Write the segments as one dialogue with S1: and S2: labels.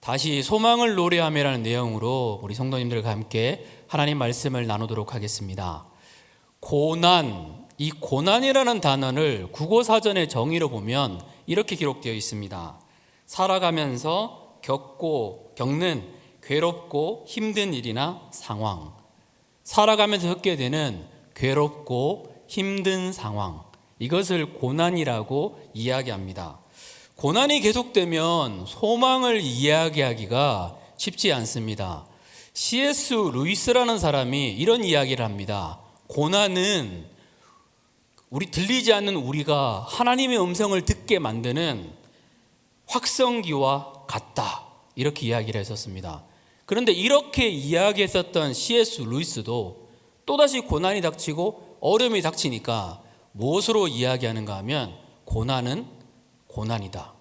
S1: 다시 소망을 노래하며라는 내용으로 우리 성도님들과 함께 하나님 말씀을 나누도록 하겠습니다. 고난, 이 고난이라는 단어를 국어사전의 정의로 보면 이렇게 기록되어 있습니다. 살아가면서 겪는 괴롭고 힘든 일이나 상황, 살아가면서 겪게 되는 괴롭고 힘든 상황, 이것을 고난이라고 이야기합니다. 고난이 계속되면 소망을 이야기하기가 쉽지 않습니다. C.S. 루이스라는 사람이 이런 이야기를 합니다. 고난은 들리지 않는 우리가 하나님의 음성을 듣게 만드는 확성기와 같다, 이렇게 이야기를 했었습니다. 그런데 이렇게 이야기했었던 C.S. 루이스도 또다시 고난이 닥치고 어려움이 닥치니까 무엇으로 이야기하는가 하면 고난은 고난이다.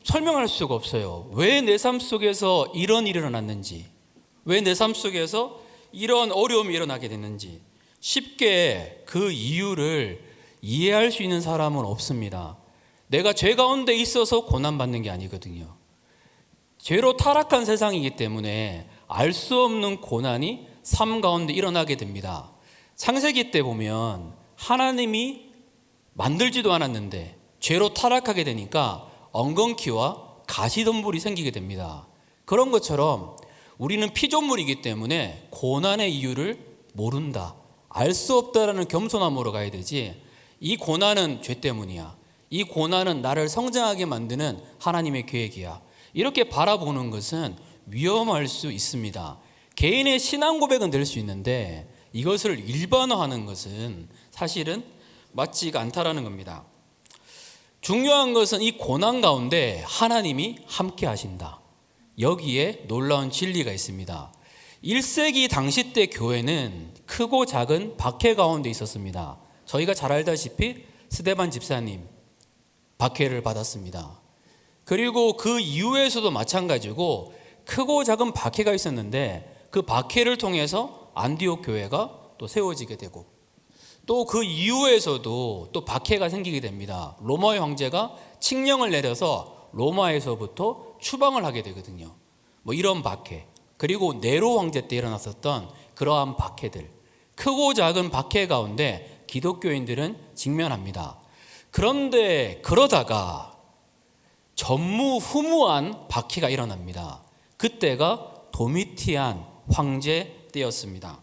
S1: 설명할 수가 없어요. 왜 내 삶 속에서 이런 일이 일어났는지, 왜 내 삶 속에서 이런 어려움이 일어나게 됐는지 쉽게 그 이유를 이해할 수 있는 사람은 없습니다. 내가 죄 가운데 있어서 고난받는 게 아니거든요. 죄로 타락한 세상이기 때문에 알 수 없는 고난이 삶 가운데 일어나게 됩니다. 창세기 때 보면 하나님이 만들지도 않았는데 죄로 타락하게 되니까 엉겅퀴와 가시덤불이 생기게 됩니다. 그런 것처럼 우리는 피조물이기 때문에 고난의 이유를 모른다, 알 수 없다라는 겸손함으로 가야 되지, 이 고난은 죄 때문이야, 이 고난은 나를 성장하게 만드는 하나님의 계획이야, 이렇게 바라보는 것은 위험할 수 있습니다. 개인의 신앙 고백은 될 수 있는데 이것을 일반화하는 것은 사실은 맞지가 않다라는 겁니다. 중요한 것은 이 고난 가운데 하나님이 함께 하신다, 여기에 놀라운 진리가 있습니다. 1세기 당시 때 교회는 크고 작은 박해 가운데 있었습니다. 저희가 잘 알다시피 스데반 집사님 박해를 받았습니다. 그리고 그 이후에서도 마찬가지고 크고 작은 박해가 있었는데 그 박해를 통해서 안디옥 교회가 또 세워지게 되고, 또 그 이후에서도 또 박해가 생기게 됩니다. 로마의 황제가 칙령을 내려서 로마에서부터 추방을 하게 되거든요. 이런 박해, 그리고 네로 황제 때 일어났었던 그러한 박해들, 크고 작은 박해 가운데 기독교인들은 직면합니다. 그런데 그러다가 전무후무한 박해가 일어납니다. 그때가 도미티안 황제 때였습니다.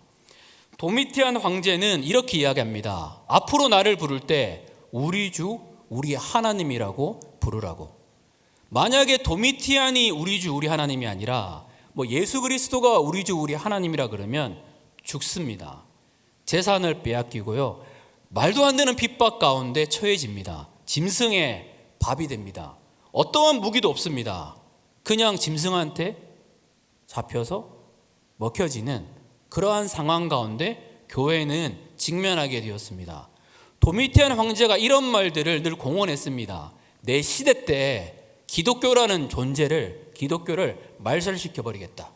S1: 도미티안 황제는 이렇게 이야기합니다. 앞으로 나를 부를 때 우리 주 우리 하나님이라고 부르라고. 만약에 도미티안이 우리 주 우리 하나님이 아니라 예수 그리스도가 우리 주 우리 하나님이라 그러면 죽습니다. 재산을 빼앗기고요, 말도 안 되는 핍박 가운데 처해집니다. 짐승의 밥이 됩니다. 어떠한 무기도 없습니다. 그냥 짐승한테 잡혀서 먹혀지는 그러한 상황 가운데 교회는 직면하게 되었습니다. 도미티안 황제가 이런 말들을 늘 공언했습니다. 내 시대 때 기독교라는 기독교를 말살시켜버리겠다,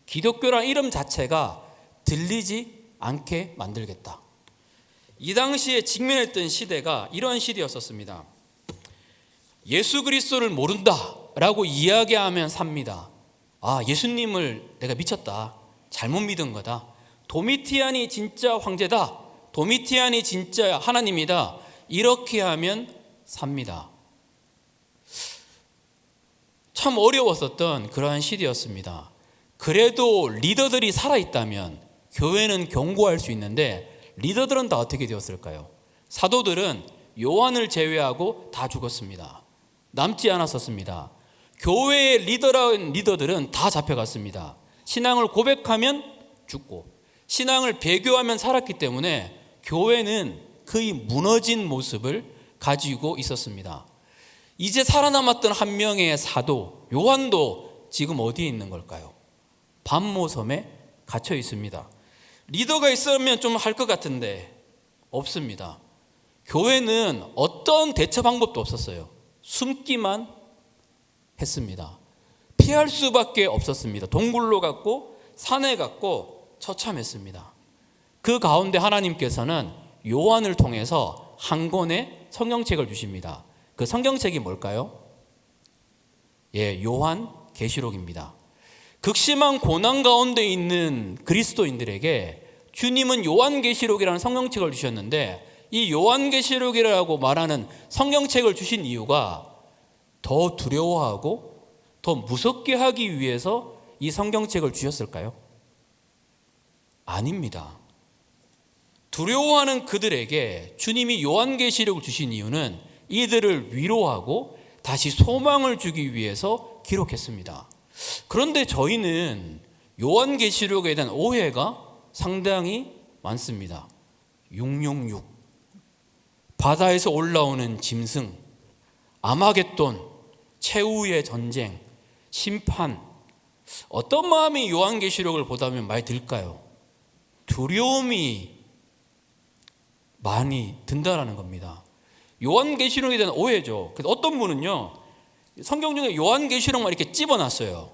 S1: 기독교라는 이름 자체가 들리지 않게 만들겠다. 이 당시에 직면했던 시대가 이런 시대였었습니다. 예수 그리스도를 모른다라고 이야기하면 삽니다. 예수님을 내가 미쳤다, 잘못 믿은 거다, 도미티안이 진짜 황제다, 도미티안이 진짜 하나님이다, 이렇게 하면 삽니다. 참 어려웠었던 그러한 시대였습니다. 그래도 리더들이 살아있다면 교회는 견고할 수 있는데 리더들은 다 어떻게 되었을까요? 사도들은 요한을 제외하고 다 죽었습니다. 남지 않았었습니다. 교회의 리더들은 다 잡혀갔습니다. 신앙을 고백하면 죽고 신앙을 배교하면 살았기 때문에 교회는 거의 무너진 모습을 가지고 있었습니다. 이제 살아남았던 한 명의 사도 요한도 지금 어디에 있는 걸까요? 밤모섬에 갇혀 있습니다. 리더가 있으면 좀 할 것 같은데 없습니다. 교회는 어떤 대처 방법도 없었어요. 숨기만 했습니다. 피할 수밖에 없었습니다. 동굴로 갔고 산에 갔고 처참했습니다. 그 가운데 하나님께서는 요한을 통해서 한 권의 성경책을 주십니다. 그 성경책이 뭘까요? 요한 계시록입니다. 극심한 고난 가운데 있는 그리스도인들에게 주님은 요한계시록이라는 성경책을 주셨는데, 이 요한계시록이라고 말하는 성경책을 주신 이유가 더 두려워하고 더 무섭게 하기 위해서 이 성경책을 주셨을까요? 아닙니다. 두려워하는 그들에게 주님이 요한계시록을 주신 이유는 이들을 위로하고 다시 소망을 주기 위해서 기록했습니다. 그런데 저희는 요한계시록에 대한 오해가 상당히 많습니다. 666, 바다에서 올라오는 짐승, 아마겟돈, 최후의 전쟁, 심판, 어떤 마음이 요한계시록을 보다 보면 많이 들까요? 두려움이 많이 든다라는 겁니다. 요한계시록에 대한 오해죠. 그래서 어떤 분은요, 성경 중에 요한계시록만 이렇게 찝어놨어요.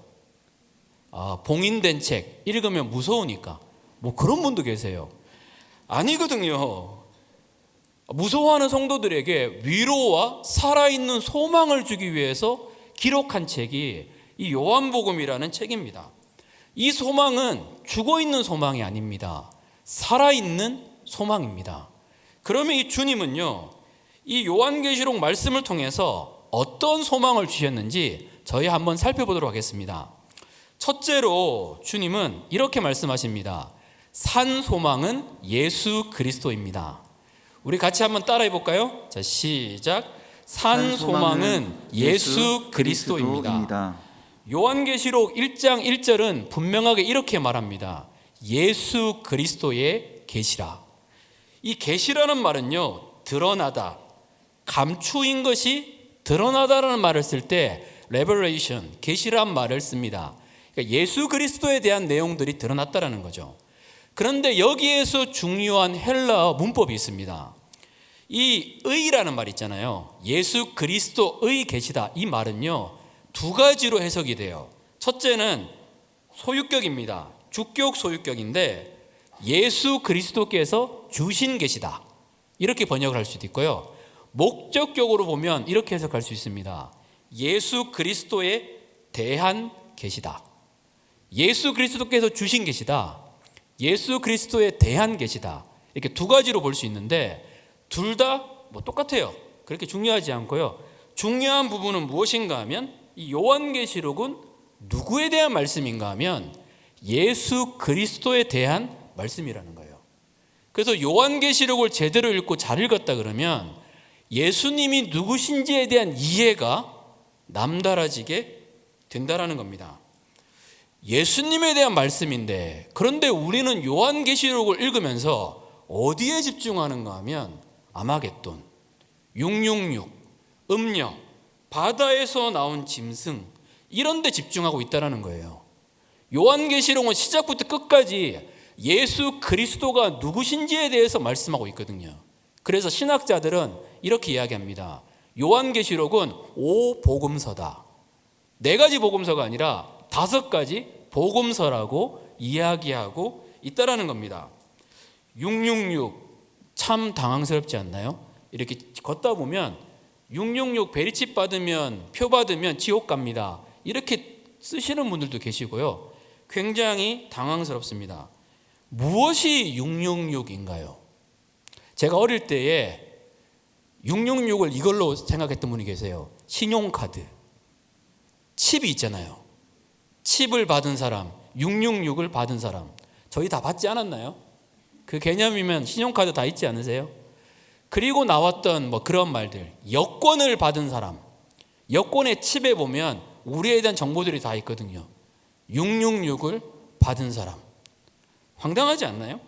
S1: 봉인된 책 읽으면 무서우니까. 뭐 그런 분도 계세요. 아니거든요. 무서워하는 성도들에게 위로와 살아있는 소망을 주기 위해서 기록한 책이 이 요한복음이라는 책입니다. 이 소망은 죽어있는 소망이 아닙니다. 살아있는 소망입니다. 그러면 이 주님은요, 이 요한계시록 말씀을 통해서 어떤 소망을 주셨는지 저희 한번 살펴보도록 하겠습니다. 첫째로 주님은 이렇게 말씀하십니다. 산 소망은 예수 그리스도입니다. 우리 같이 한번 따라해 볼까요? 자, 시작. 산 소망은 예수 그리스도입니다. 요한계시록 1장 1절은 분명하게 이렇게 말합니다. 예수 그리스도의 계시라. 이 계시라는 말은요, 드러나다, 감추인 것이 드러나다라는 말을 쓸 때 revelation, 계시란 말을 씁니다. 그러니까 예수 그리스도에 대한 내용들이 드러났다라는 거죠. 그런데 여기에서 중요한 헬라어 문법이 있습니다. 이 의라는 말 있잖아요. 예수 그리스도의 계시다. 이 말은요, 두 가지로 해석이 돼요. 첫째는 소유격입니다. 주격 소유격인데 예수 그리스도께서 주신 계시다, 이렇게 번역을 할 수도 있고요. 목적격으로 보면 이렇게 해석할 수 있습니다. 예수 그리스도에 대한 계시다. 예수 그리스도께서 주신 계시다, 예수 그리스도에 대한 계시다, 이렇게 두 가지로 볼 수 있는데 둘 다 뭐 똑같아요. 그렇게 중요하지 않고요. 중요한 부분은 무엇인가 하면 이 요한계시록은 누구에 대한 말씀인가 하면 예수 그리스도에 대한 말씀이라는 거예요. 그래서 요한계시록을 제대로 읽고 잘 읽었다 그러면 예수님이 누구신지에 대한 이해가 남달라지게 된다라는 겁니다. 예수님에 대한 말씀인데, 그런데 우리는 요한계시록을 읽으면서 어디에 집중하는가 하면 아마겟돈, 666, 음녀, 바다에서 나온 짐승, 이런 데 집중하고 있다는 거예요. 요한계시록은 시작부터 끝까지 예수 그리스도가 누구신지에 대해서 말씀하고 있거든요. 그래서 신학자들은 이렇게 이야기합니다. 요한계시록은 5복음서다. 4가지 복음서가 아니라 5가지 복음서라고 이야기하고 있다라는 겁니다. 666 참 당황스럽지 않나요? 이렇게 걷다 보면 666 베리칩 받으면, 표 받으면 지옥 갑니다, 이렇게 쓰시는 분들도 계시고요. 굉장히 당황스럽습니다. 무엇이 666인가요? 제가 어릴 때에 666을 이걸로 생각했던 분이 계세요. 신용카드 칩이 있잖아요. 칩을 받은 사람, 666을 받은 사람, 저희 다 받지 않았나요? 그 개념이면 신용카드 다 있지 않으세요? 그리고 나왔던 뭐 그런 말들, 여권을 받은 사람, 여권의 칩에 보면 우리에 대한 정보들이 다 있거든요. 666을 받은 사람, 황당하지 않나요?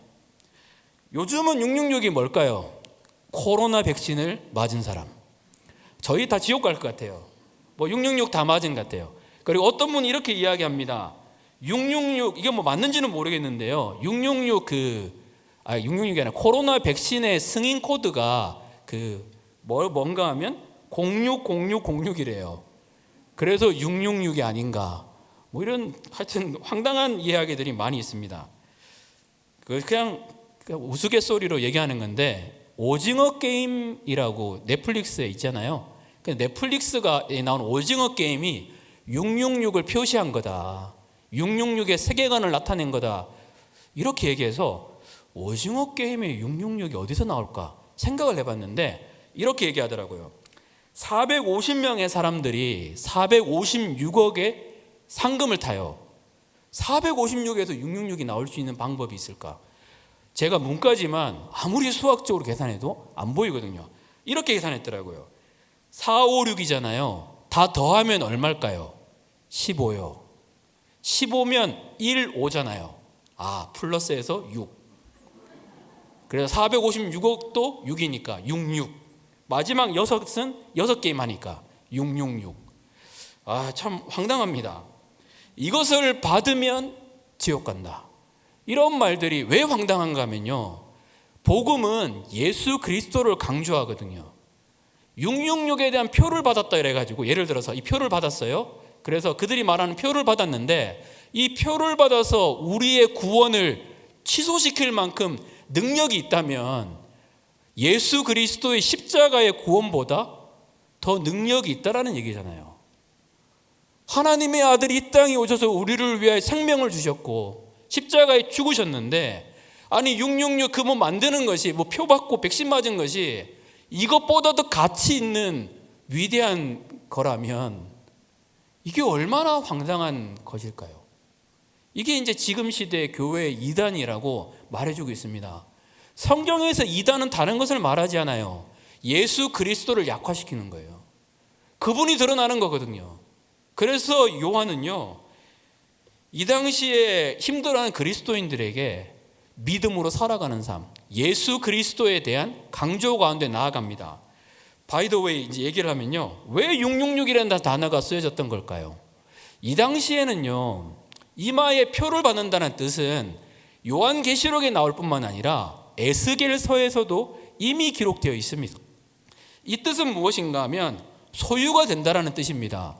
S1: 요즘은 666이 뭘까요? 코로나 백신을 맞은 사람. 저희 다 지옥 갈 것 같아요. 뭐 666 다 맞은 것 같아요. 그리고 어떤 분이 이렇게 이야기합니다. 666, 이게 뭐 맞는지는 모르겠는데요. 666이 아니라 코로나 백신의 승인 코드가 뭔가 하면 060606이래요. 그래서 666이 아닌가. 뭐 이런 하여튼 황당한 이야기들이 많이 있습니다. 그냥 우스갯소리로 얘기하는 건데, 오징어 게임이라고 넷플릭스에 있잖아요. 넷플릭스가 나온 오징어 게임이 666을 표시한 거다. 666의 세계관을 나타낸 거다. 이렇게 얘기해서 오징어 게임의 666이 어디서 나올까 생각을 해봤는데 이렇게 얘기하더라고요. 450명의 사람들이 456억의 상금을 타요. 456에서 666이 나올 수 있는 방법이 있을까? 제가 문과지만 아무리 수학적으로 계산해도 안 보이거든요. 이렇게 계산했더라고요. 456이잖아요. 다 더하면 얼마일까요? 15요. 15면 1, 5잖아요. 플러스해서 6. 그래서 456억도 6이니까 66. 마지막 6은 6게임 하니까 666. 참 황당합니다. 이것을 받으면 지옥 간다. 이런 말들이 왜 황당한가 하면요, 복음은 예수 그리스도를 강조하거든요. 666에 대한 표를 받았다 이래가지고, 예를 들어서 이 표를 받았어요. 그래서 그들이 말하는 표를 받았는데, 이 표를 받아서 우리의 구원을 취소시킬 만큼 능력이 있다면 예수 그리스도의 십자가의 구원보다 더 능력이 있다라는 얘기잖아요. 하나님의 아들이 이 땅에 오셔서 우리를 위하여 생명을 주셨고 십자가에 죽으셨는데, 아니 666 그 뭐 만드는 것이, 뭐 표 받고 백신 맞은 것이 이것보다도 가치 있는 위대한 거라면 이게 얼마나 황당한 것일까요? 이게 이제 지금 시대의 교회의 이단이라고 말해주고 있습니다. 성경에서 이단은 다른 것을 말하지 않아요. 예수 그리스도를 약화시키는 거예요. 그분이 드러나는 거거든요. 그래서 요한은요, 이 당시에 힘들어하는 그리스도인들에게 믿음으로 살아가는 삶, 예수 그리스도에 대한 강조 가운데 나아갑니다. 바이 더 웨이 이제 얘기를 하면요, 왜 666이라는 단어가 쓰여졌던 걸까요? 이 당시에는요, 이마에 표를 받는다는 뜻은 요한계시록에 나올 뿐만 아니라 에스겔서에서도 이미 기록되어 있습니다. 이 뜻은 무엇인가 하면 소유가 된다라는 뜻입니다.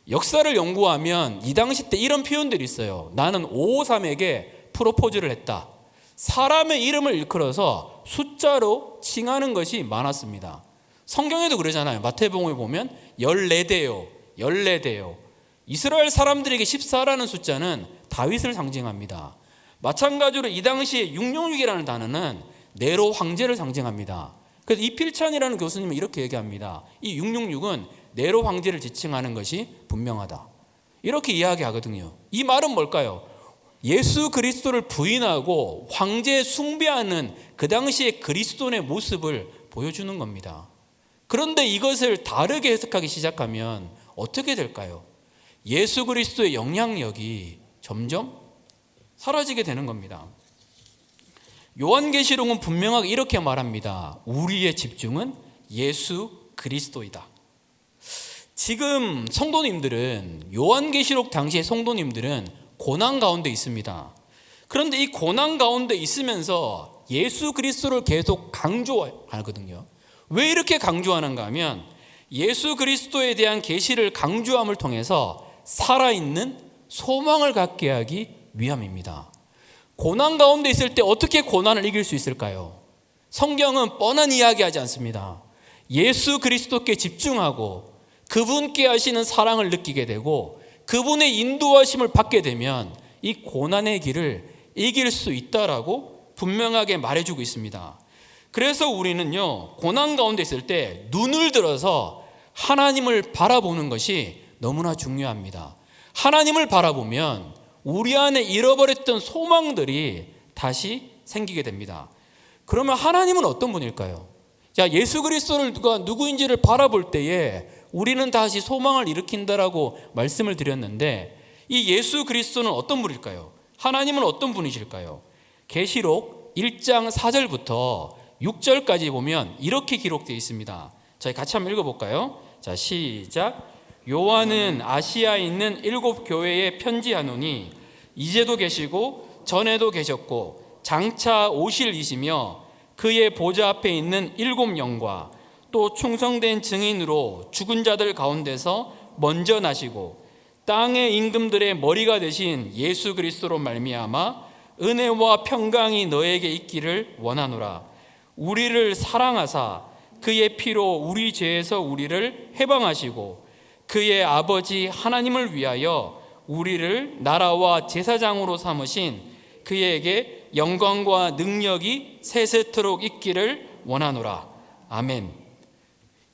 S1: 역사를 연구하면 이 당시 때 이런 표현들이 있어요. 나는 553에게 프로포즈를 했다. 사람의 이름을 일컬어서 숫자로 칭하는 것이 많았습니다. 성경에도 그러잖아요. 마태복음에 보면 14대요, 14대요. 이스라엘 사람들에게 14라는 숫자는 다윗을 상징합니다. 마찬가지로 이 당시에 666이라는 단어는 네로 황제를 상징합니다. 그래서 이필찬이라는 교수님은 이렇게 얘기합니다. 이 666은 네로 황제를 지칭하는 것이 분명하다. 이렇게 이야기하거든요. 이 말은 뭘까요? 예수 그리스도를 부인하고 황제 숭배하는 그 당시의 그리스도인의 모습을 보여주는 겁니다. 그런데 이것을 다르게 해석하기 시작하면 어떻게 될까요? 예수 그리스도의 영향력이 점점 사라지게 되는 겁니다. 요한계시록은 분명하게 이렇게 말합니다. 우리의 집중은 예수 그리스도이다. 지금 성도님들은, 요한계시록 당시의 성도님들은 고난 가운데 있습니다. 그런데 이 고난 가운데 있으면서 예수 그리스도를 계속 강조하거든요. 왜 이렇게 강조하는가 하면 예수 그리스도에 대한 계시를 강조함을 통해서 살아있는 소망을 갖게 하기 위함입니다. 고난 가운데 있을 때 어떻게 고난을 이길 수 있을까요? 성경은 뻔한 이야기하지 않습니다. 예수 그리스도께 집중하고 그분께 하시는 사랑을 느끼게 되고 그분의 인도하심을 받게 되면 이 고난의 길을 이길 수 있다라고 분명하게 말해주고 있습니다. 그래서 우리는요, 고난 가운데 있을 때 눈을 들어서 하나님을 바라보는 것이 너무나 중요합니다. 하나님을 바라보면 우리 안에 잃어버렸던 소망들이 다시 생기게 됩니다. 그러면 하나님은 어떤 분일까요? 자, 예수 그리스도가 누구인지를 바라볼 때에 우리는 다시 소망을 일으킨다라고 말씀을 드렸는데, 이 예수 그리스도는 어떤 분일까요? 하나님은 어떤 분이실까요? 계시록 1장 4절부터 6절까지 보면 이렇게 기록되어 있습니다. 저희 같이 한번 읽어볼까요? 자, 시작. 요한은 아시아에 있는 7 교회에 편지하노니 이제도 계시고 전에도 계셨고 장차 오실 이시며 그의 보좌 앞에 있는 7 영과 또 충성된 증인으로 죽은 자들 가운데서 먼저 나시고 땅의 임금들의 머리가 되신 예수 그리스도로 말미암아 은혜와 평강이 너에게 있기를 원하노라. 우리를 사랑하사 그의 피로 우리 죄에서 우리를 해방하시고 그의 아버지 하나님을 위하여 우리를 나라와 제사장으로 삼으신 그에게 영광과 능력이 세세토록 있기를 원하노라. 아멘.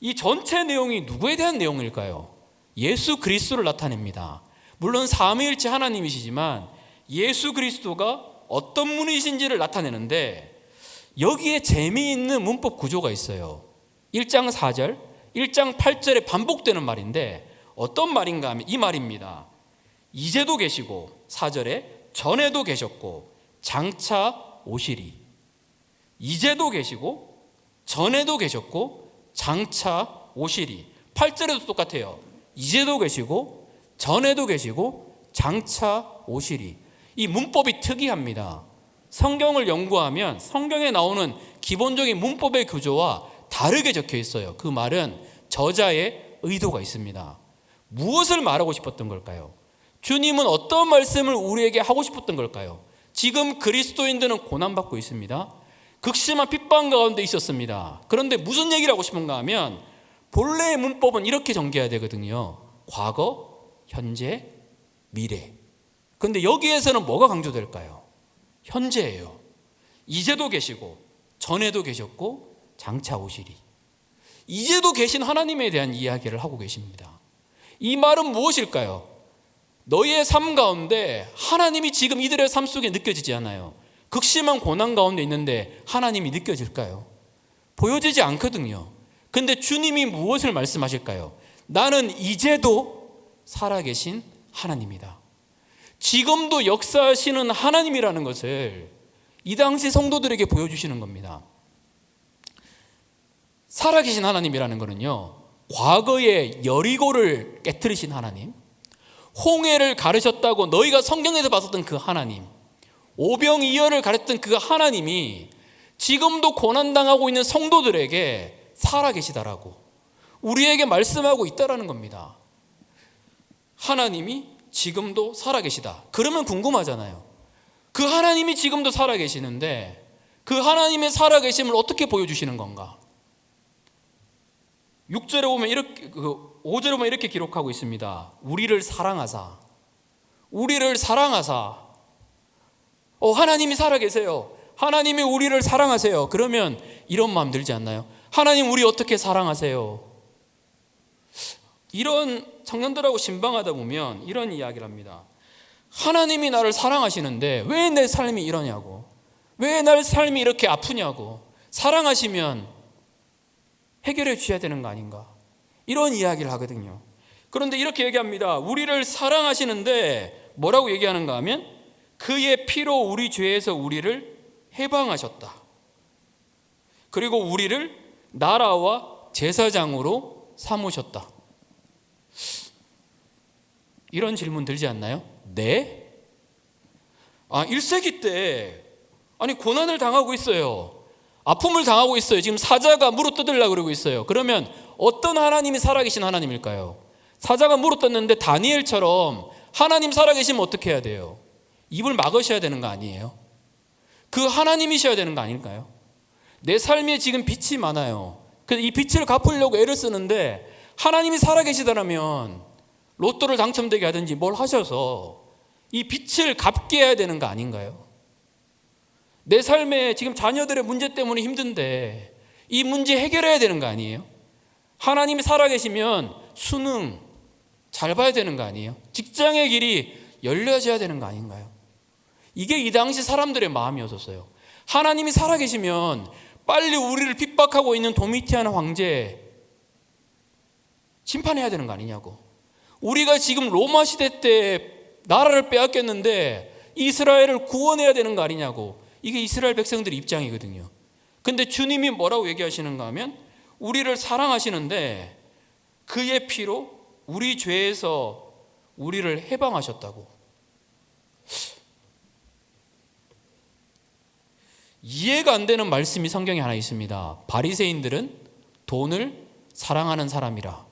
S1: 이 전체 내용이 누구에 대한 내용일까요? 예수 그리스도를 나타냅니다. 물론 삼위일체 하나님이시지만 예수 그리스도가 어떤 분이신지를 나타내는데, 여기에 재미있는 문법 구조가 있어요. 1장 4절, 1장 8절에 반복되는 말인데 어떤 말인가 하면 이 말입니다. 이제도 계시고, 4절에 전에도 계셨고 장차 오시리. 이제도 계시고 전에도 계셨고 장차 오시리. 8절에도 똑같아요. 이제도 계시고 전에도 계시고 장차 오시리. 이 문법이 특이합니다. 성경을 연구하면 성경에 나오는 기본적인 문법의 구조와 다르게 적혀 있어요. 그 말은 저자의 의도가 있습니다. 무엇을 말하고 싶었던 걸까요? 주님은 어떤 말씀을 우리에게 하고 싶었던 걸까요? 지금 그리스도인들은 고난받고 있습니다. 극심한 핍박 가운데 있었습니다. 그런데 무슨 얘기를 하고 싶은가 하면 본래의 문법은 이렇게 전개해야 되거든요. 과거, 현재, 미래. 그런데 여기에서는 뭐가 강조될까요? 현재예요. 이제도 계시고 전에도 계셨고 장차 오시리. 이제도 계신 하나님에 대한 이야기를 하고 계십니다. 이 말은 무엇일까요? 너희의 삶 가운데 하나님이 지금 이들의 삶 속에 느껴지지 않아요. 극심한 고난 가운데 있는데 하나님이 느껴질까요? 보여지지 않거든요. 근데 주님이 무엇을 말씀하실까요? 나는 이제도 살아계신 하나님이다. 지금도 역사하시는 하나님이라는 것을 이 당시 성도들에게 보여주시는 겁니다. 살아계신 하나님이라는 것은요, 과거에 여리고를 깨뜨리신 하나님, 홍해를 가르셨다고 너희가 성경에서 봤었던 그 하나님, 오병이어를 가르쳤던 그 하나님이 지금도 고난당하고 있는 성도들에게 살아계시다라고 우리에게 말씀하고 있다라는 겁니다. 하나님이 지금도 살아계시다. 그러면 궁금하잖아요. 그 하나님이 지금도 살아계시는데 그 하나님의 살아계심을 어떻게 보여주시는 건가? 6절에 보면 이렇게, 5절에 보면 이렇게 기록하고 있습니다. 우리를 사랑하사. 하나님이 살아계세요. 하나님이 우리를 사랑하세요. 그러면 이런 마음 들지 않나요? 하나님 우리 어떻게 사랑하세요? 이런 청년들하고 신방하다 보면 이런 이야기를 합니다. 하나님이 나를 사랑하시는데 왜 내 삶이 이러냐고, 왜 내 삶이 이렇게 아프냐고, 사랑하시면 해결해 주셔야 되는 거 아닌가, 이런 이야기를 하거든요. 그런데 이렇게 얘기합니다. 우리를 사랑하시는데 뭐라고 얘기하는가 하면 그의 피로 우리 죄에서 우리를 해방하셨다. 그리고 우리를 나라와 제사장으로 삼으셨다. 이런 질문 들지 않나요? 네? 1세기 때 고난을 당하고 있어요. 아픔을 당하고 있어요. 지금 사자가 물어뜯으려고 그러고 있어요. 그러면 어떤 하나님이 살아계신 하나님일까요? 사자가 물어뜯는데 다니엘처럼 하나님 살아계시면 어떻게 해야 돼요? 입을 막으셔야 되는 거 아니에요? 그 하나님이셔야 되는 거 아닐까요? 내 삶에 지금 빚이 많아요. 그래서 이 빚을 갚으려고 애를 쓰는데 하나님이 살아계시다면 로또를 당첨되게 하든지 뭘 하셔서 이 빚을 갚게 해야 되는 거 아닌가요? 내 삶에 지금 자녀들의 문제 때문에 힘든데 이 문제 해결해야 되는 거 아니에요? 하나님이 살아계시면 수능 잘 봐야 되는 거 아니에요? 직장의 길이 열려져야 되는 거 아닌가요? 이게 이 당시 사람들의 마음이었어요. 하나님이 살아계시면 빨리 우리를 핍박하고 있는 도미티안 황제 심판해야 되는 거 아니냐고. 우리가 지금 로마 시대 때 나라를 빼앗겼는데 이스라엘을 구원해야 되는 거 아니냐고. 이게 이스라엘 백성들의 입장이거든요. 근데 주님이 뭐라고 얘기하시는가 하면 우리를 사랑하시는데 그의 피로 우리 죄에서 우리를 해방하셨다고. 이해가 안 되는 말씀이 성경에 하나 있습니다. 바리새인들은 돈을 사랑하는 사람이라.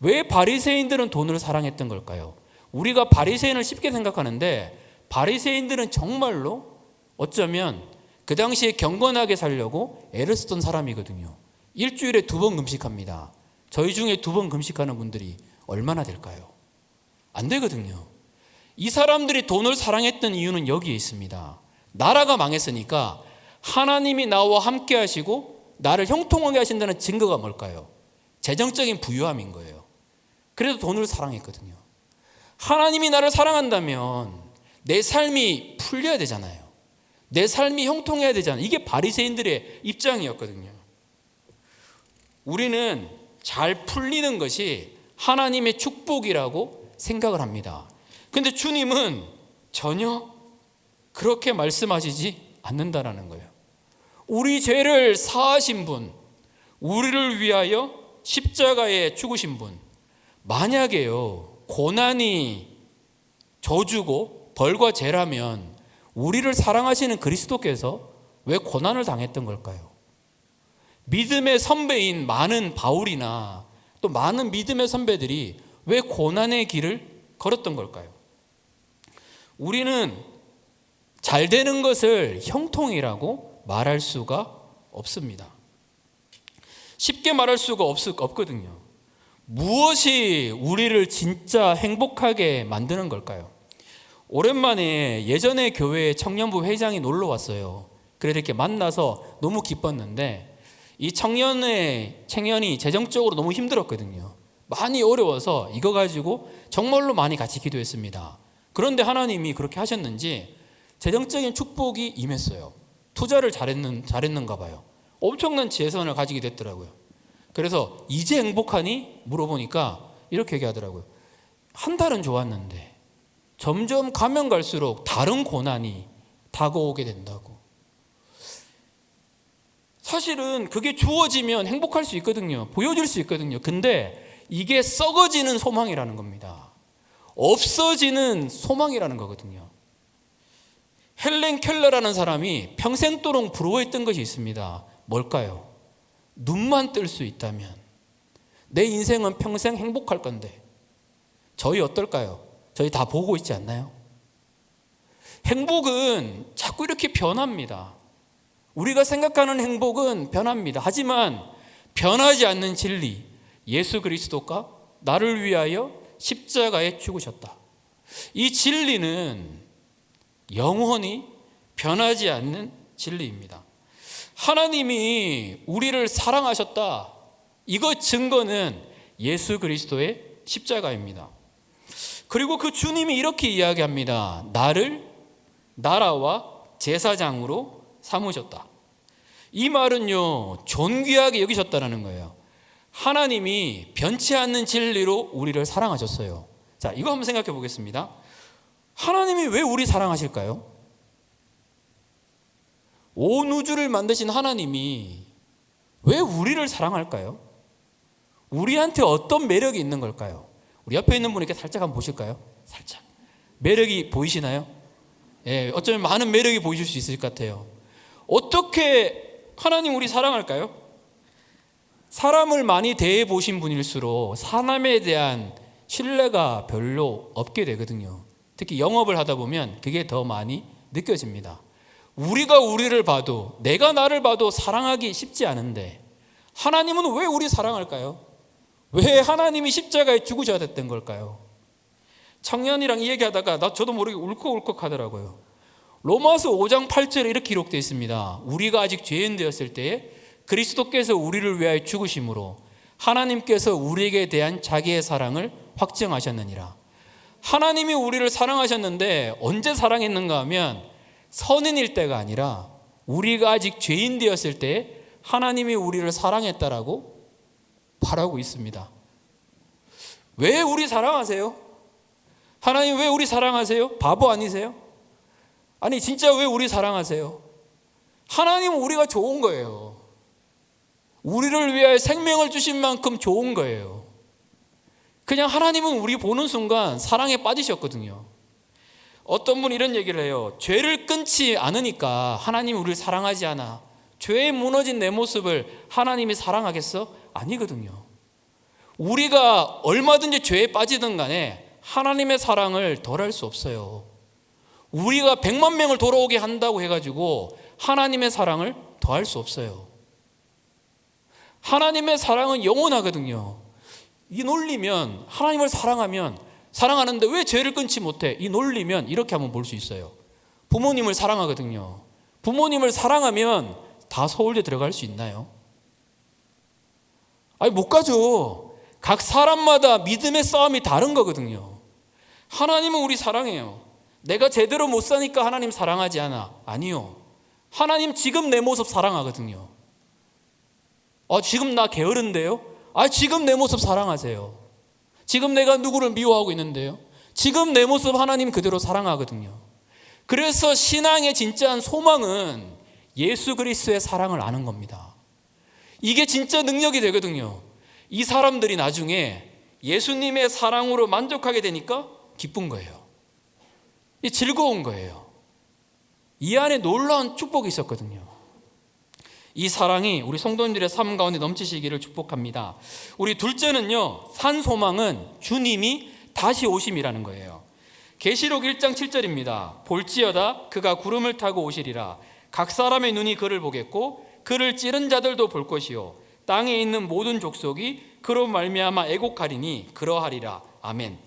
S1: 왜 바리새인들은 돈을 사랑했던 걸까요? 우리가 바리새인을 쉽게 생각하는데 바리새인들은 정말로 어쩌면 그 당시에 경건하게 살려고 애를 쓰던 사람이거든요. 일주일에 2번 금식합니다. 저희 중에 2번 금식하는 분들이 얼마나 될까요? 안 되거든요. 이 사람들이 돈을 사랑했던 이유는 여기에 있습니다. 나라가 망했으니까 하나님이 나와 함께 하시고 나를 형통하게 하신다는 증거가 뭘까요? 재정적인 부유함인 거예요. 그래서 돈을 사랑했거든요. 하나님이 나를 사랑한다면 내 삶이 풀려야 되잖아요. 내 삶이 형통해야 되잖아요. 이게 바리새인들의 입장이었거든요. 우리는 잘 풀리는 것이 하나님의 축복이라고 생각을 합니다. 근데 주님은 전혀 그렇게 말씀하시지 않는다라는 거예요. 우리 죄를 사하신 분, 우리를 위하여 십자가에 죽으신 분, 만약에요 고난이 저주고 벌과 죄라면 우리를 사랑하시는 그리스도께서 왜 고난을 당했던 걸까요? 믿음의 선배인 많은 바울이나 또 많은 믿음의 선배들이 왜 고난의 길을 걸었던 걸까요? 우리는 잘 되는 것을 형통이라고 말할 수가 없습니다. 쉽게 말할 수가 없거든요. 무엇이 우리를 진짜 행복하게 만드는 걸까요? 오랜만에 예전에 교회에 청년부 회장이 놀러 왔어요. 그래서 이렇게 만나서 너무 기뻤는데 이 청년이 재정적으로 너무 힘들었거든요. 많이 어려워서 이거 가지고 정말로 많이 같이 기도했습니다. 그런데 하나님이 그렇게 하셨는지 재정적인 축복이 임했어요. 투자를 잘했는가 봐요. 엄청난 재산을 가지게 됐더라고요. 그래서 이제 행복하니? 물어보니까 이렇게 얘기하더라고요. 한 달은 좋았는데 점점 가면 갈수록 다른 고난이 다가오게 된다고. 사실은 그게 주어지면 행복할 수 있거든요. 보여줄 수 있거든요. 근데 이게 썩어지는 소망이라는 겁니다. 없어지는 소망이라는 거거든요. 헬렌 켈러라는 사람이 평생도록 부러워했던 것이 있습니다. 뭘까요? 눈만 뜰 수 있다면 내 인생은 평생 행복할 건데. 저희 어떨까요? 저희 다 보고 있지 않나요? 행복은 자꾸 이렇게 변합니다. 우리가 생각하는 행복은 변합니다. 하지만 변하지 않는 진리, 예수 그리스도가 나를 위하여 십자가에 죽으셨다. 이 진리는 영원히 변하지 않는 진리입니다. 하나님이 우리를 사랑하셨다. 이거 증거는 예수 그리스도의 십자가입니다. 그리고 그 주님이 이렇게 이야기합니다. 나를 나라와 제사장으로 삼으셨다. 이 말은요, 존귀하게 여기셨다는 거예요. 하나님이 변치 않는 진리로 우리를 사랑하셨어요. 자, 이거 한번 생각해 보겠습니다. 하나님이 왜 우리 사랑하실까요? 온 우주를 만드신 하나님이 왜 우리를 사랑할까요? 우리한테 어떤 매력이 있는 걸까요? 우리 옆에 있는 분에게 살짝 한번 보실까요? 살짝. 매력이 보이시나요? 예, 어쩌면 많은 매력이 보이실 수 있을 것 같아요. 어떻게 하나님 우리 사랑할까요? 사람을 많이 대해 보신 분일수록 사람에 대한 신뢰가 별로 없게 되거든요. 특히 영업을 하다 보면 그게 더 많이 느껴집니다. 우리가 우리를 봐도, 내가 나를 봐도 사랑하기 쉽지 않은데 하나님은 왜 우리 사랑할까요? 왜 하나님이 십자가에 죽으셔야 됐던 걸까요? 청년이랑 이 얘기하다가 저도 모르게 울컥울컥 하더라고요. 로마서 5장 8절에 이렇게 기록되어 있습니다. 우리가 아직 죄인 되었을 때에 그리스도께서 우리를 위하여 죽으심으로 하나님께서 우리에게 대한 자기의 사랑을 확증하셨느니라. 하나님이 우리를 사랑하셨는데 언제 사랑했는가 하면 선인일 때가 아니라 우리가 아직 죄인 되었을 때에 하나님이 우리를 사랑했다라고 말하고 있습니다. 왜 우리 사랑하세요? 하나님 왜 우리 사랑하세요? 바보 아니세요? 아니 진짜 왜 우리 사랑하세요? 하나님은 우리가 좋은 거예요. 우리를 위하여 생명을 주신 만큼 좋은 거예요. 그냥 하나님은 우리 보는 순간 사랑에 빠지셨거든요. 어떤 분이 이런 얘기를 해요. 죄를 끊지 않으니까 하나님이 우리를 사랑하지 않아. 죄에 무너진 내 모습을 하나님이 사랑하겠어? 아니거든요. 우리가 얼마든지 죄에 빠지든 간에 하나님의 사랑을 덜할 수 없어요. 우리가 100만 명을 돌아오게 한다고 해가지고 하나님의 사랑을 더할 수 없어요. 하나님의 사랑은 영원하거든요. 이 논리면 하나님을 사랑하는데 왜 죄를 끊지 못해? 이 논리면 이렇게 한번 볼 수 있어요. 부모님을 사랑하거든요. 부모님을 사랑하면 다 서울대 들어갈 수 있나요? 아니, 못 가죠. 각 사람마다 믿음의 싸움이 다른 거거든요. 하나님은 우리 사랑해요. 내가 제대로 못 사니까 하나님 사랑하지 않아. 아니요. 하나님 지금 내 모습 사랑하거든요. 지금 나 게으른데요? 지금 내 모습 사랑하세요. 지금 내가 누구를 미워하고 있는데요? 지금 내 모습 하나님 그대로 사랑하거든요. 그래서 신앙의 진짜한 소망은 예수 그리스도의 사랑을 아는 겁니다. 이게 진짜 능력이 되거든요. 이 사람들이 나중에 예수님의 사랑으로 만족하게 되니까 기쁜 거예요. 즐거운 거예요. 이 안에 놀라운 축복이 있었거든요. 이 사랑이 우리 성도님들의 삶 가운데 넘치시기를 축복합니다. 우리 둘째는요, 산 소망은 주님이 다시 오심이라는 거예요. 계시록 1장 7절입니다. 볼지어다 그가 구름을 타고 오시리라. 각 사람의 눈이 그를 보겠고 그를 찌른 자들도 볼 것이요 땅에 있는 모든 족속이 그로 말미암아 애곡하리니 그러하리라. 아멘.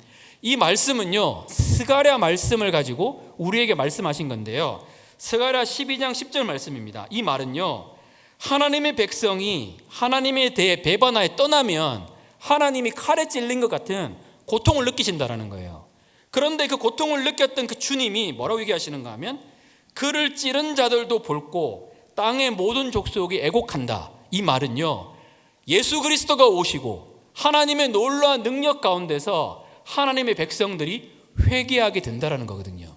S1: 이 말씀은요, 스가랴 말씀을 가지고 우리에게 말씀하신 건데요, 스가랴 12장 10절 말씀입니다. 이 말은요, 하나님의 백성이 하나님에 대해 배반하여 떠나면 하나님이 칼에 찔린 것 같은 고통을 느끼신다라는 거예요. 그런데 그 고통을 느꼈던 그 주님이 뭐라고 얘기하시는가 하면 그를 찌른 자들도 볼고 땅의 모든 족속이 애곡한다. 이 말은요, 예수 그리스도가 오시고 하나님의 놀라운 능력 가운데서 하나님의 백성들이 회개하게 된다는 거거든요.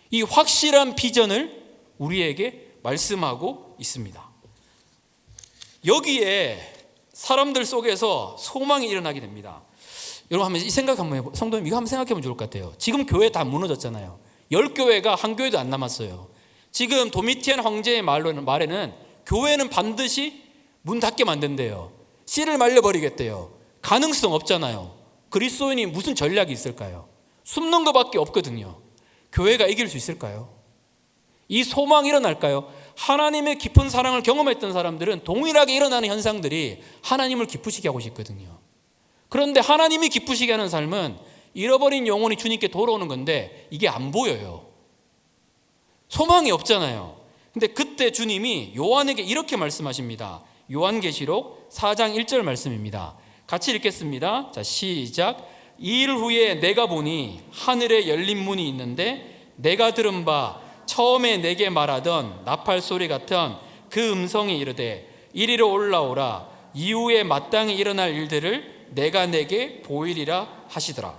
S1: 이 확실한 비전을 우리에게 말씀하고 있습니다. 여기에 사람들 속에서 소망이 일어나게 됩니다. 여러분 한번 이 생각 한번 해보세요. 성도님 이거 한번 생각해 보면 좋을 것 같아요. 지금 교회 다 무너졌잖아요. 10교회가 한 교회도 안 남았어요. 지금 도미티안 황제의 말에는 교회는 반드시 문 닫게 만든대요. 씨를 말려버리겠대요. 가능성 없잖아요. 그리스도인이 무슨 전략이 있을까요? 숨는 것밖에 없거든요. 교회가 이길 수 있을까요? 이 소망이 일어날까요? 하나님의 깊은 사랑을 경험했던 사람들은 동일하게 일어나는 현상들이 하나님을 기쁘시게 하고 싶거든요. 그런데 하나님이 기쁘시게 하는 삶은 잃어버린 영혼이 주님께 돌아오는 건데 이게 안 보여요. 소망이 없잖아요. 근데 그때 주님이 요한에게 이렇게 말씀하십니다. 요한계시록 4장 1절 말씀입니다. 같이 읽겠습니다. 자, 시작. 2일 후에 내가 보니 하늘에 열린 문이 있는데 내가 들은 바 처음에 내게 말하던 나팔 소리 같은 그 음성이 이르되 이리로 올라오라. 이후에 마땅히 일어날 일들을 내가 내게 보이리라 하시더라.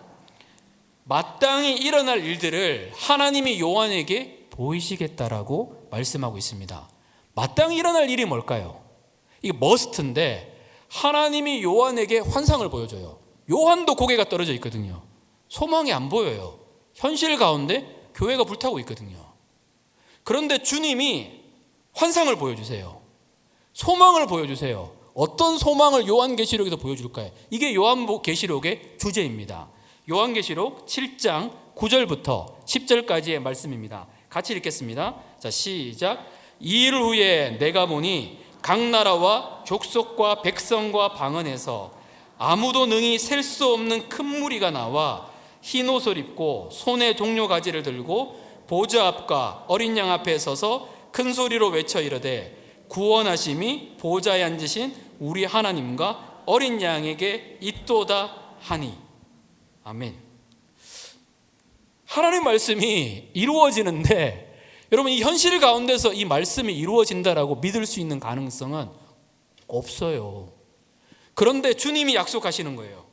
S1: 마땅히 일어날 일들을 하나님이 요한에게 보이시겠다라고 말씀하고 있습니다. 마땅히 일어날 일이 뭘까요? 이게 머스트인데 하나님이 요한에게 환상을 보여줘요. 요한도 고개가 떨어져 있거든요. 소망이 안 보여요. 현실 가운데 교회가 불타고 있거든요. 그런데 주님이 환상을 보여주세요. 소망을 보여주세요. 어떤 소망을 요한계시록에서 보여줄까요? 이게 요한계시록의 주제입니다. 요한계시록 7장 9절부터 10절까지의 말씀입니다. 같이 읽겠습니다. 자, 시작. 2일 후에 내가 보니 각 나라와 족속과 백성과 방언에서 아무도 능히 셀 수 없는 큰 무리가 나와 흰 옷을 입고 손에 종려 가지를 들고 보좌 앞과 어린 양 앞에 서서 큰 소리로 외쳐 이르되 구원하심이 보좌에 앉으신 우리 하나님과 어린 양에게 있도다 하니. 아멘. 하나님 말씀이 이루어지는데 여러분 이 현실 가운데서 이 말씀이 이루어진다라고 믿을 수 있는 가능성은 없어요. 그런데 주님이 약속하시는 거예요.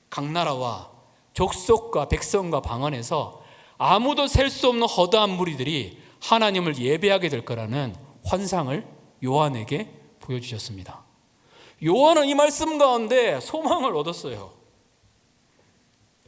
S1: 각 나라와 족속과 백성과 방언에서 아무도 셀 수 없는 허다한 무리들이 하나님을 예배하게 될 거라는 환상을 요한에게 보여주셨습니다. 요한은 이 말씀 가운데 소망을 얻었어요.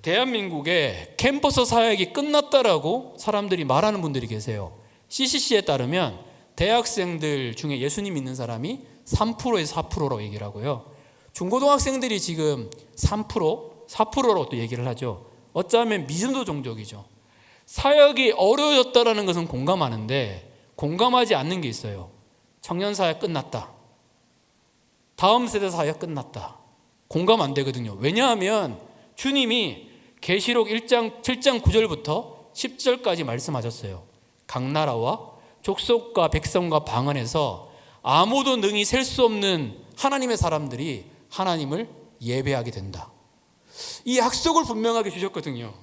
S1: 대한민국의 캠퍼스 사역이 끝났다라고 사람들이 말하는 분들이 계세요. CCC에 따르면 대학생들 중에 예수님 믿는 사람이 3%에서 4%라고 얘기를 하고요. 중고등학생들이 지금 3%, 4%로 또 얘기를 하죠. 어쩌면 미전도 종족이죠. 사역이 어려워졌다는 것은 공감하는데 공감하지 않는 게 있어요. 청년 사역 끝났다. 다음 세대 사역 끝났다. 공감 안 되거든요. 왜냐하면 주님이 계시록 1장 7장 9절부터 10절까지 말씀하셨어요. 각 나라와 족속과 백성과 방언에서 아무도 능히 셀 수 없는 하나님의 사람들이 하나님을 예배하게 된다. 이 약속을 분명하게 주셨거든요.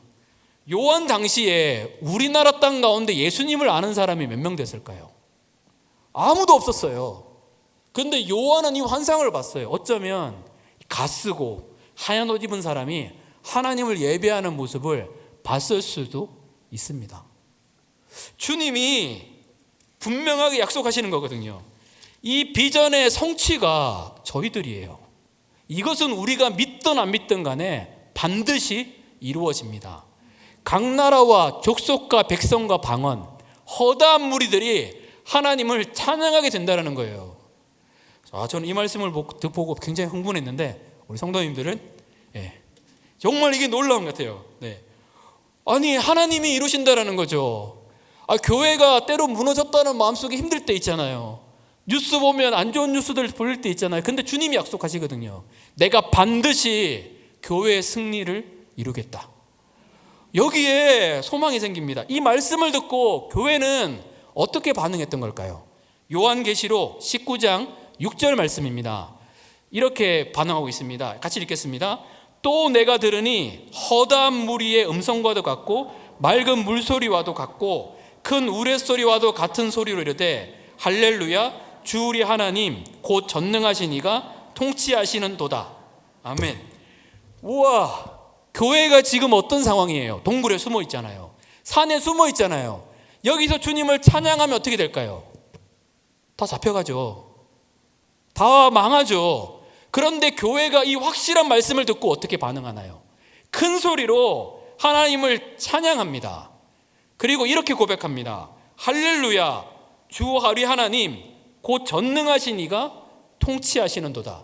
S1: 요한 당시에 우리나라 땅 가운데 예수님을 아는 사람이 몇 명 됐을까요? 아무도 없었어요. 그런데 요한은 이 환상을 봤어요. 어쩌면 갓쓰고 하얀 옷 입은 사람이 하나님을 예배하는 모습을 봤을 수도 있습니다. 주님이 분명하게 약속하시는 거거든요. 이 비전의 성취가 저희들이에요. 이것은 우리가 믿든 안 믿든 간에 반드시 이루어집니다. 각 나라와 족속과 백성과 방언, 허다한 무리들이 하나님을 찬양하게 된다는 거예요. 저는 이 말씀을 보고 굉장히 흥분했는데 우리 성도님들은 정말 이게 놀라운 것 같아요. 아니 하나님이 이루신다라는 거죠. 교회가 때로 무너졌다는 마음속에 힘들 때 있잖아요. 뉴스 보면 안 좋은 뉴스들 보일 때 있잖아요. 근데 주님이 약속하시거든요. 내가 반드시 교회의 승리를 이루겠다. 여기에 소망이 생깁니다. 이 말씀을 듣고 교회는 어떻게 반응했던 걸까요? 요한계시록 19장 6절 말씀입니다. 이렇게 반응하고 있습니다. 같이 읽겠습니다. 또 내가 들으니 허다한 무리의 음성과도 같고 맑은 물소리와도 같고 큰 우레소리와도 같은 소리로 이르되 할렐루야 주 우리 하나님 곧 전능하신 이가 통치하시는 도다. 아멘. 우와, 교회가 지금 어떤 상황이에요? 동굴에 숨어 있잖아요. 산에 숨어 있잖아요. 여기서 주님을 찬양하면 어떻게 될까요? 다 잡혀가죠. 다 망하죠. 그런데 교회가 이 확실한 말씀을 듣고 어떻게 반응하나요? 큰 소리로 하나님을 찬양합니다. 그리고 이렇게 고백합니다. 할렐루야 주 우리 하나님 곧 전능하신 이가 통치하시는도다.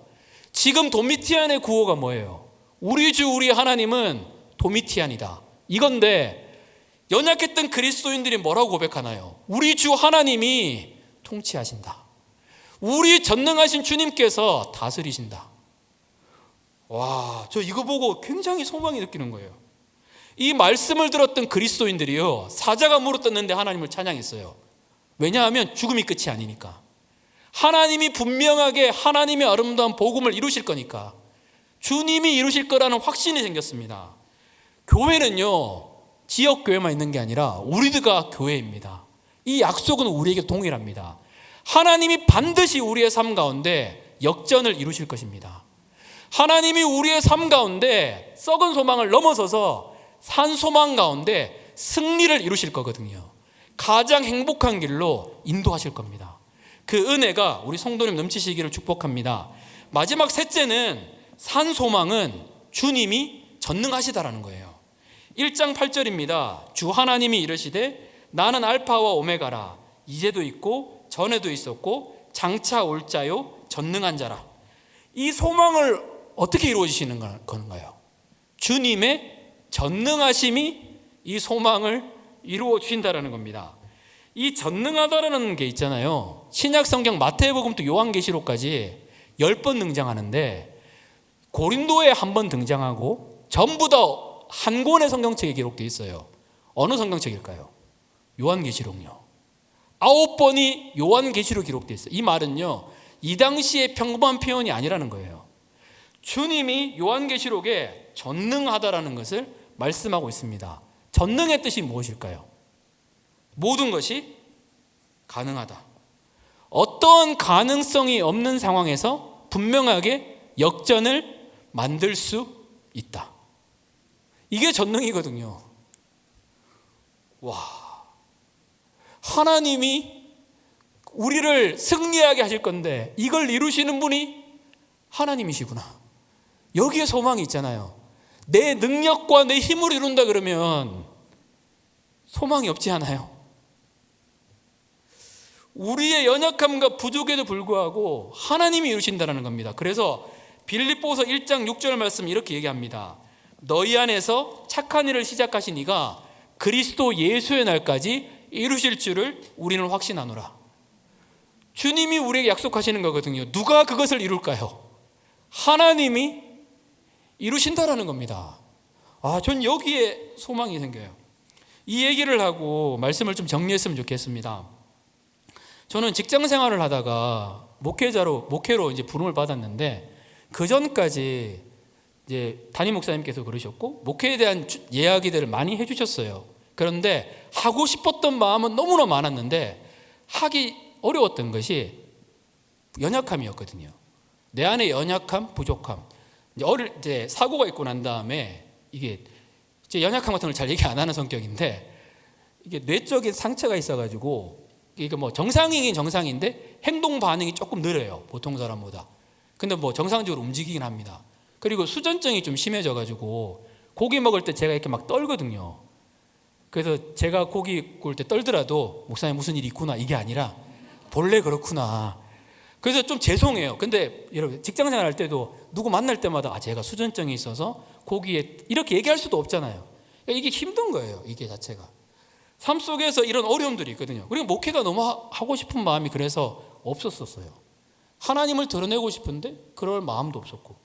S1: 지금 도미티안의 구호가 뭐예요? 우리 주 우리 하나님은 도미티안이다. 이건데 연약했던 그리스도인들이 뭐라고 고백하나요? 우리 주 하나님이 통치하신다. 우리 전능하신 주님께서 다스리신다. 와, 저 이거 보고 굉장히 소망이 느끼는 거예요. 이 말씀을 들었던 그리스도인들이요, 사자가 물어뜯는데 하나님을 찬양했어요. 왜냐하면 죽음이 끝이 아니니까. 하나님이 분명하게 하나님의 아름다운 복음을 이루실 거니까. 주님이 이루실 거라는 확신이 생겼습니다. 교회는요, 지역교회만 있는 게 아니라 우리가 교회입니다. 이 약속은 우리에게 동일합니다. 하나님이 반드시 우리의 삶 가운데 역전을 이루실 것입니다. 하나님이 우리의 삶 가운데 썩은 소망을 넘어서서 산 소망 가운데 승리를 이루실 거거든요. 가장 행복한 길로 인도하실 겁니다. 그 은혜가 우리 성도님 넘치시기를 축복합니다. 마지막 셋째는 산 소망은 주님이 전능하시다라는 거예요. 1장 8절입니다. 주 하나님이 이르시되 나는 알파와 오메가라. 이제도 있고 전에도 있었고 장차 올 자요 전능한 자라. 이 소망을 어떻게 이루어지시는 건가요? 주님의 전능하심이 이 소망을 이루어 주신다라는 겁니다. 이 전능하다라는 게 있잖아요. 신약 성경 마태복음부터 요한계시록까지 10번 등장하는데 고린도에 한 번 등장하고 전부 다 한 권의 성경책에 기록되어 있어요. 어느 성경책일까요? 요한계시록요. 9번이 요한계시록 기록되어 있어요. 이 말은요, 이 당시의 평범한 표현이 아니라는 거예요. 주님이 요한계시록에 전능하다라는 것을 말씀하고 있습니다. 전능의 뜻이 무엇일까요? 모든 것이 가능하다. 어떠한 가능성이 없는 상황에서 분명하게 역전을 만들 수 있다. 이게 전능이거든요. 와, 하나님이 우리를 승리하게 하실 건데 이걸 이루시는 분이 하나님이시구나. 여기에 소망이 있잖아요. 내 능력과 내 힘으로 이룬다 그러면 소망이 없지 않아요? 우리의 연약함과 부족에도 불구하고 하나님이 이루신다는 겁니다. 그래서 빌립보서 1장 6절 말씀 이렇게 얘기합니다. 너희 안에서 착한 일을 시작하신 이가 그리스도 예수의 날까지 이루실 줄을 우리는 확신하노라. 주님이 우리에게 약속하시는 거거든요. 누가 그것을 이룰까요? 하나님이 이루신다라는 겁니다. 전 여기에 소망이 생겨요. 이 얘기를 하고 말씀을 좀 정리했으면 좋겠습니다. 저는 직장 생활을 하다가 목회로 이제 부름을 받았는데, 그 전까지 이제 담임 목사님께서 그러셨고 목회에 대한 이야기들을 많이 해주셨어요. 그런데 하고 싶었던 마음은 너무나 많았는데 하기 어려웠던 것이 연약함이었거든요. 내 안에 연약함, 부족함. 이제 사고가 있고 난 다음에 이게 제 연약함 같은 걸 잘 얘기 안 하는 성격인데, 이게 뇌적인 상처가 있어가지고 이게 뭐 정상이긴 정상인데 행동 반응이 조금 느려요, 보통 사람보다. 근데 뭐 정상적으로 움직이긴 합니다. 그리고 수전증이 좀 심해져가지고 고기 먹을 때 제가 이렇게 막 떨거든요. 그래서 제가 고기 구울 때 떨더라도 목사님 무슨 일이 있구나, 이게 아니라 본래 그렇구나. 그래서 좀 죄송해요. 근데 여러분 직장생활 할 때도 누구 만날 때마다 제가 수전증이 있어서 고기에 이렇게 얘기할 수도 없잖아요. 이게 힘든 거예요, 이게 자체가. 삶 속에서 이런 어려움들이 있거든요. 그리고 목회가 너무 하고 싶은 마음이 그래서 없었어요. 하나님을 드러내고 싶은데 그럴 마음도 없었고.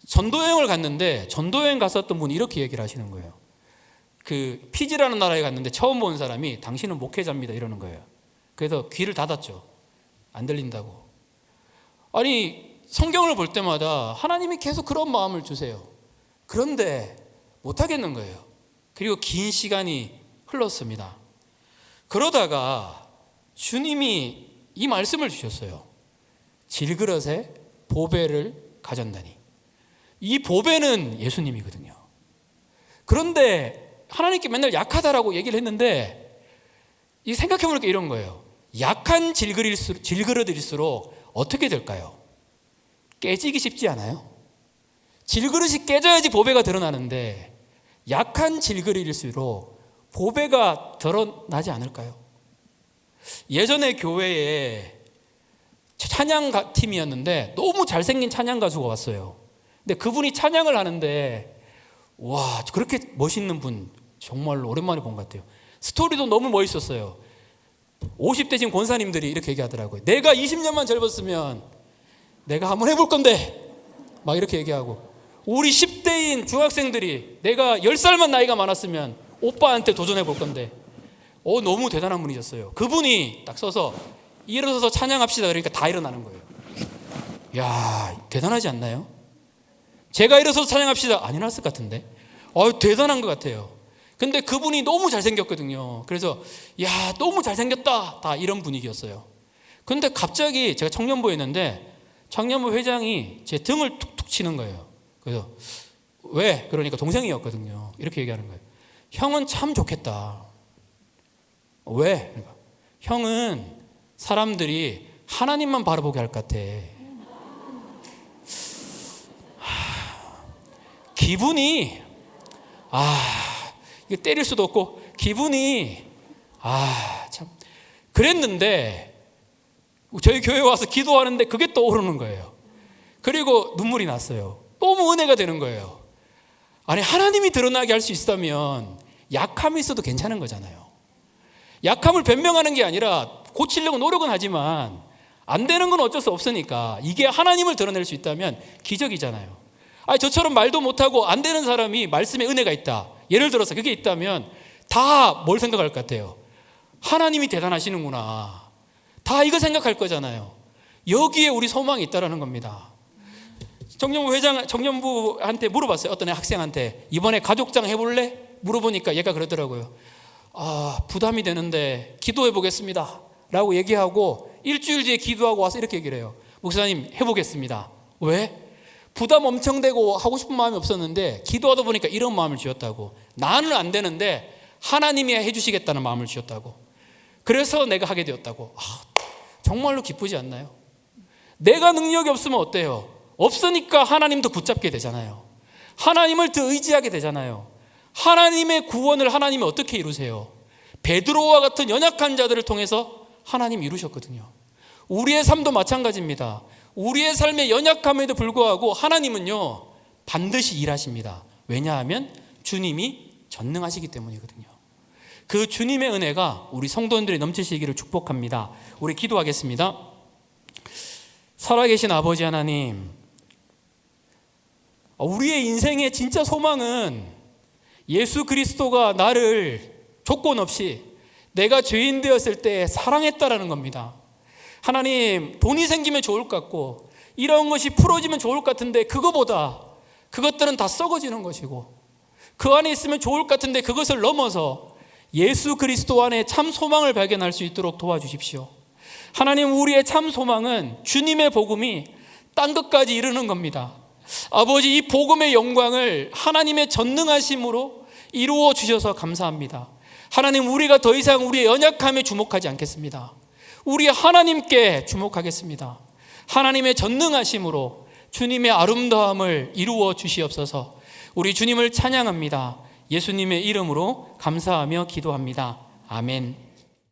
S1: 전도여행을 갔는데 전도여행 갔었던 분이 이렇게 얘기를 하시는 거예요. 그 피지라는 나라에 갔는데 처음 본 사람이 당신은 목회자입니다 이러는 거예요. 그래서 귀를 닫았죠. 안 들린다고. 아니, 성경을 볼 때마다 하나님이 계속 그런 마음을 주세요. 그런데 못하겠는 거예요. 그리고 긴 시간이 흘렀습니다. 그러다가 주님이 이 말씀을 주셨어요. 질그릇에 보배를 가졌나니. 이 보배는 예수님이거든요. 그런데 하나님께 맨날 약하다라고 얘기를 했는데, 이 생각해보니까 이런 거예요. 약한 질그릇일수록 어떻게 될까요? 깨지기 쉽지 않아요? 질그릇이 깨져야지 보배가 드러나는데 약한 질그릇일수록 보배가 드러나지 않을까요? 예전에 교회에 찬양팀이었는데 너무 잘생긴 찬양 가수가 왔어요. 근데 그분이 찬양을 하는데 와, 그렇게 멋있는 분 정말로 오랜만에 본 것 같아요. 스토리도 너무 멋있었어요. 50대 지금 권사님들이 이렇게 얘기하더라고요. 내가 20년만 젊었으면 내가 한번 해볼 건데 막 이렇게 얘기하고, 우리 10대인 중학생들이 내가 10살만 나이가 많았으면 오빠한테 도전해 볼 건데. 너무 대단한 분이셨어요. 그분이 딱 서서 일어서서 찬양합시다 그러니까 다 일어나는 거예요. 야, 대단하지 않나요? 제가 일어서서 찬양합시다 안 일어났을 것 같은데. 대단한 것 같아요. 근데 그분이 너무 잘생겼거든요. 그래서 야, 너무 잘생겼다 다 이런 분위기였어요. 근데 갑자기 제가 청년부에 있는데 청년부 회장이 제 등을 툭툭 치는 거예요. 그래서 왜? 그러니까 동생이었거든요. 이렇게 얘기하는 거예요. 형은 참 좋겠다. 왜? 그러니까 형은 사람들이 하나님만 바라보게 할 것 같아. 기분이 이게 때릴 수도 없고 기분이 참 그랬는데 저희 교회 와서 기도하는데 그게 떠오르는 거예요. 그리고 눈물이 났어요. 너무 은혜가 되는 거예요. 아니, 하나님이 드러나게 할 수 있다면 약함이 있어도 괜찮은 거잖아요. 약함을 변명하는 게 아니라 고치려고 노력은 하지만 안 되는 건 어쩔 수 없으니까 이게 하나님을 드러낼 수 있다면 기적이잖아요. 저처럼 말도 못하고 안 되는 사람이 말씀에 은혜가 있다, 예를 들어서 그게 있다면 다 뭘 생각할 것 같아요? 하나님이 대단하시는구나. 다 이거 생각할 거잖아요. 여기에 우리 소망이 있다라는 겁니다. 청년부한테 물어봤어요. 어떤 학생한테 이번에 가족장 해볼래? 물어보니까 얘가 그러더라고요. 부담이 되는데 기도해 보겠습니다 라고 얘기하고 일주일 뒤에 기도하고 와서 이렇게 얘기를 해요. 목사님, 해보겠습니다. 왜? 부담 엄청 되고 하고 싶은 마음이 없었는데 기도하다 보니까 이런 마음을 주었다고. 나는 안 되는데 하나님이 해주시겠다는 마음을 주었다고. 그래서 내가 하게 되었다고. 정말로 기쁘지 않나요? 내가 능력이 없으면 어때요? 없으니까 하나님도 붙잡게 되잖아요. 하나님을 더 의지하게 되잖아요. 하나님의 구원을 하나님이 어떻게 이루세요? 베드로와 같은 연약한 자들을 통해서 하나님이 이루셨거든요. 우리의 삶도 마찬가지입니다. 우리의 삶의 연약함에도 불구하고 하나님은요 반드시 일하십니다. 왜냐하면 주님이 전능하시기 때문이거든요. 그 주님의 은혜가 우리 성도님들이 넘치시기를 축복합니다. 우리 기도하겠습니다. 살아계신 아버지 하나님, 우리의 인생의 진짜 소망은 예수 그리스도가 나를 조건 없이 내가 죄인 되었을 때 사랑했다라는 겁니다. 하나님, 돈이 생기면 좋을 것 같고 이런 것이 풀어지면 좋을 것 같은데 그거보다 그것들은 다 썩어지는 것이고 그 안에 있으면 좋을 것 같은데 그것을 넘어서 예수 그리스도 안에 참 소망을 발견할 수 있도록 도와주십시오. 하나님, 우리의 참 소망은 주님의 복음이 땅 끝까지 이르는 겁니다. 아버지, 이 복음의 영광을 하나님의 전능하심으로 이루어 주셔서 감사합니다. 하나님, 우리가 더 이상 우리의 연약함에 주목하지 않겠습니다. 우리 하나님께 주목하겠습니다. 하나님의 전능하심으로 주님의 아름다움을 이루어 주시옵소서. 우리 주님을 찬양합니다. 예수님의 이름으로 감사하며 기도합니다. 아멘.